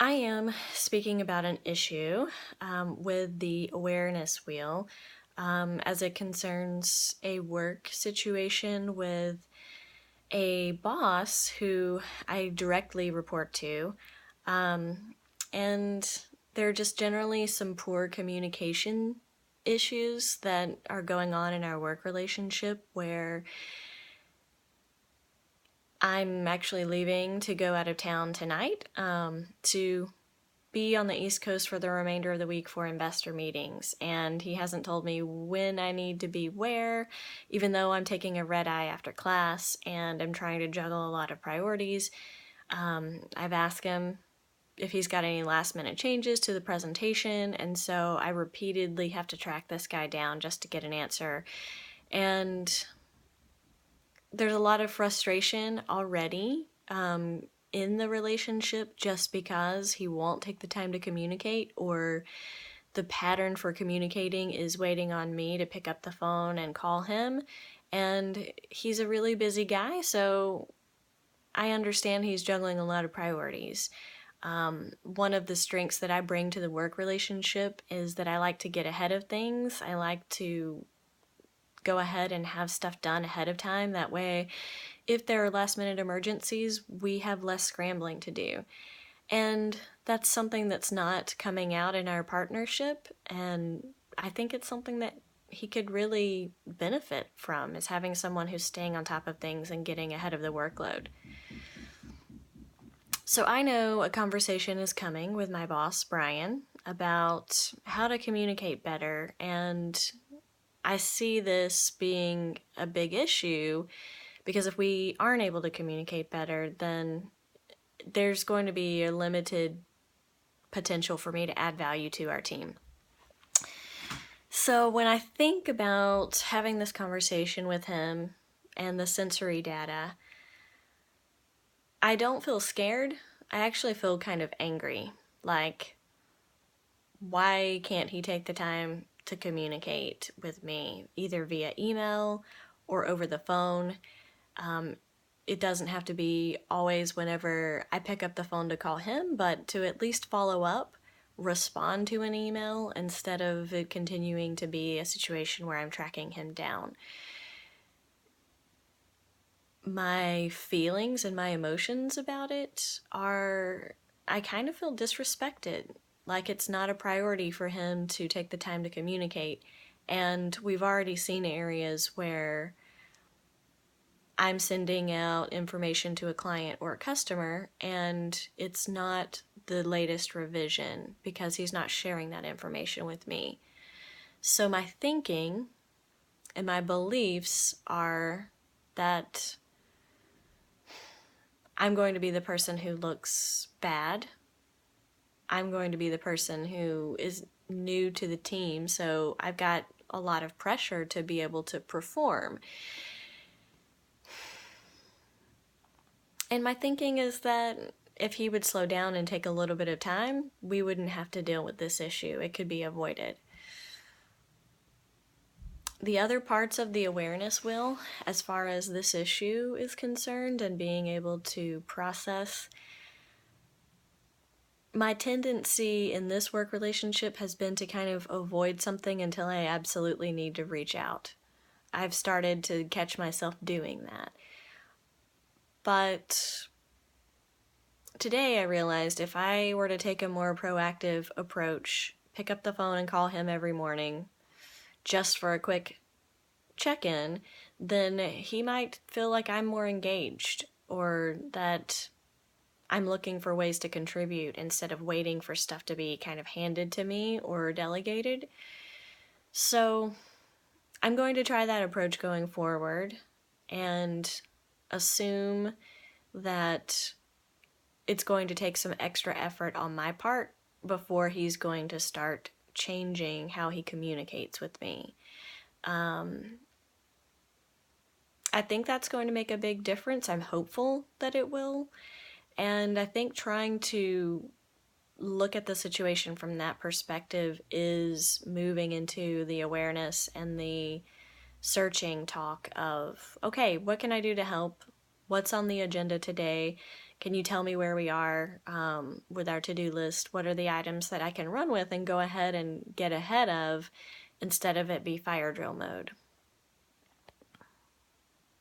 I am speaking about an issue with the awareness wheel as it concerns a work situation with a boss who I directly report to. Um, and there are just generally some poor communication issues that are going on in our work relationship where I'm actually leaving to go out of town tonight to be on the East Coast for the remainder of the week for investor meetings, and he hasn't told me when I need to be where, even though I'm taking a red eye after class and I'm trying to juggle a lot of priorities. I've asked him if he's got any last minute changes to the presentation, and so I repeatedly have to track this guy down just to get an answer. And there's a lot of frustration already in the relationship just because he won't take the time to communicate, or the pattern for communicating is waiting on me to pick up the phone and call him. And he's a really busy guy, so I understand he's juggling a lot of priorities. One of the strengths that I bring to the work relationship is that I like to get ahead of things. I like to go ahead and have stuff done ahead of time. That way, if there are last minute emergencies, we have less scrambling to do. And that's something that's not coming out in our partnership. And I think it's something that he could really benefit from, is having someone who's staying on top of things and getting ahead of the workload. So I know a conversation is coming with my boss, Brian, about how to communicate better. And I see this being a big issue because if we aren't able to communicate better, then there's going to be a limited potential for me to add value to our team. So when I think about having this conversation with him and the sensory data, I don't feel scared. I actually feel kind of angry. Like, why can't he take the time to communicate with me, either via email or over the phone? It doesn't have to be always whenever I pick up the phone to call him, but to at least follow up, respond to an email instead of it continuing to be a situation where I'm tracking him down. My feelings and my emotions about it are, I kind of feel disrespected. Like it's not a priority for him to take the time to communicate. And we've already seen areas where I'm sending out information to a client or a customer and it's not the latest revision because he's not sharing that information with me. So my thinking and my beliefs are that I'm going to be the person who looks bad. I'm going to be the person who is new to the team, so I've got a lot of pressure to be able to perform. And my thinking is that if he would slow down and take a little bit of time, we wouldn't have to deal with this issue. It could be avoided. The other parts of the awareness wheel, as far as this issue is concerned and being able to process, my tendency in this work relationship has been to kind of avoid something until I absolutely need to reach out. I've started to catch myself doing that. But today I realized if I were to take a more proactive approach, pick up the phone and call him every morning just for a quick check-in, then he might feel like I'm more engaged or that I'm looking for ways to contribute instead of waiting for stuff to be kind of handed to me or delegated. So I'm going to try that approach going forward and assume that it's going to take some extra effort on my part before he's going to start changing how he communicates with me. I think that's going to make a big difference. I'm hopeful that it will. And I think trying to look at the situation from that perspective is moving into the awareness and the searching talk of, okay, what can I do to help? What's on the agenda today? Can you tell me where we are with our to-do list? What are the items that I can run with and go ahead and get ahead of instead of it be fire drill mode?